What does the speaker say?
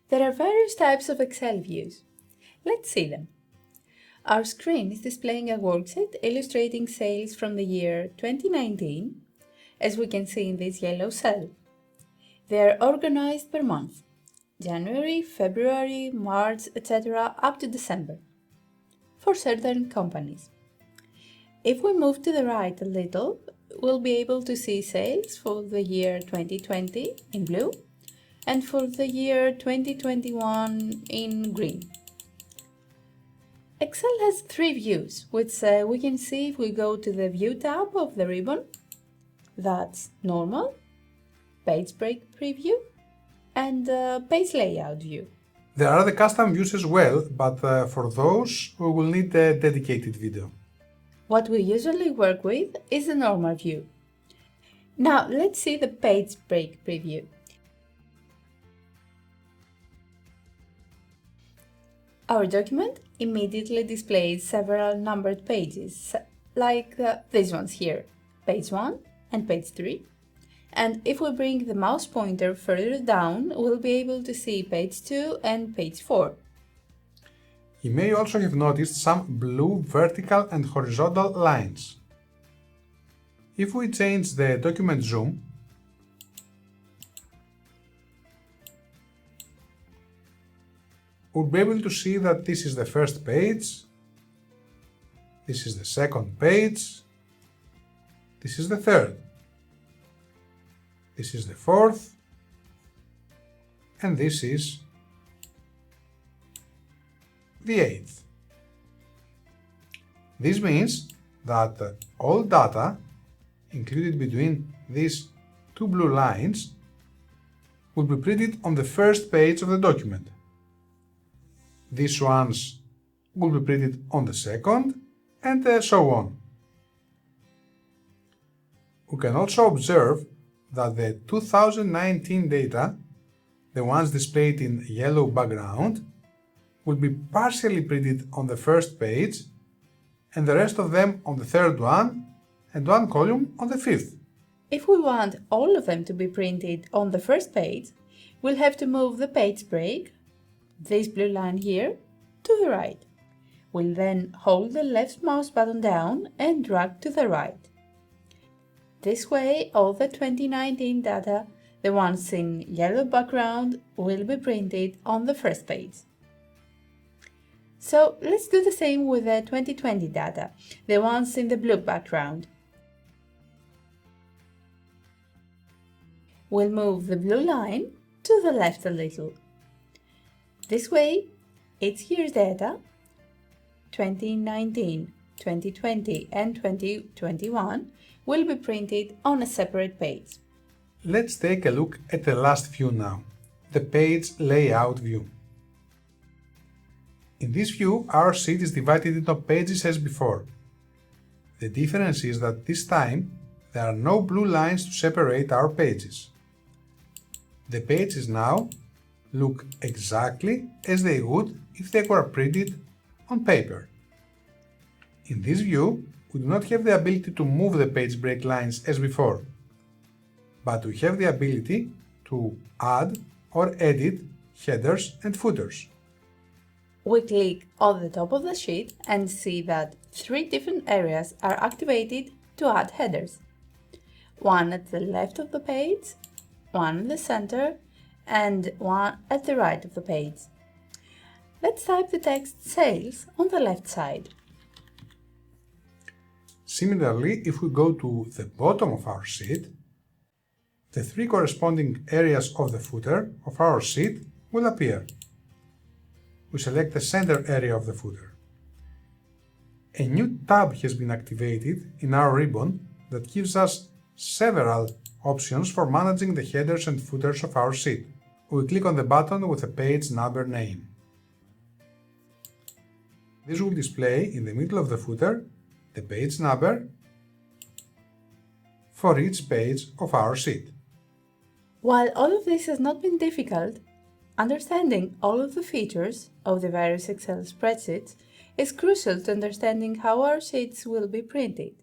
There are various types of Excel views. Let's see them. Our screen is displaying a worksheet illustrating sales from the year 2019, as we can see in this yellow cell. They are organized per month, January, February, March, etc. up to December, for certain companies. If we move to the right a little, we'll be able to see sales for the year 2020 in blue and for the year 2021 in green. Excel has three views, which we can see if we go to the View tab of the ribbon. That's Normal, Page Break Preview, and Page Layout View. There are the custom views as well, but for those we will need a dedicated video. What we usually work with is the Normal View. Now let's see the Page Break Preview. Our document immediately displays several numbered pages, like these ones here, page 1 and page 3. And if we bring the mouse pointer further down, we'll be able to see page 2 and page 4. You may also have noticed some blue vertical and horizontal lines. If we change the document zoom, we'll be able to see that this is the first page, this is the second page, this is the third, this is the fourth, and this is the eighth. This means that all data included between these two blue lines will be printed on the first page of the document. These ones will be printed on the second, and so on. We can also observe that the 2019 data, the ones displayed in yellow background, will be partially printed on the first page, and the rest of them on the third one, and one column on the fifth. If we want all of them to be printed on the first page, we'll have to move the page break, this blue line here, to the right. We'll then hold the left mouse button down and drag to the right. This way, all the 2019 data, the ones in yellow background, will be printed on the first page. So let's do the same with the 2020 data, the ones in the blue background. We'll move the blue line to the left a little. This way, each year's data, 2019, 2020 and 2021, will be printed on a separate page. Let's take a look at the last view now, the Page Layout view. In this view, our sheet is divided into pages as before. The difference is that this time there are no blue lines to separate our pages. The pages now look exactly as they would if they were printed on paper. In this view, we do not have the ability to move the page break lines as before, but we have the ability to add or edit headers and footers. We click on the top of the sheet and see that three different areas are activated to add headers. One at the left of the page, one in the center, and one at the right of the page. Let's type the text Sales on the left side. Similarly, if we go to the bottom of our sheet, the three corresponding areas of the footer of our sheet will appear. We select the center area of the footer. A new tab has been activated in our ribbon that gives us several options for managing the headers and footers of our sheet. We click on the button with a page number name. This will display in the middle of the footer the page number for each page of our sheet. While all of this has not been difficult, understanding all of the features of the various Excel spreadsheets is crucial to understanding how our sheets will be printed.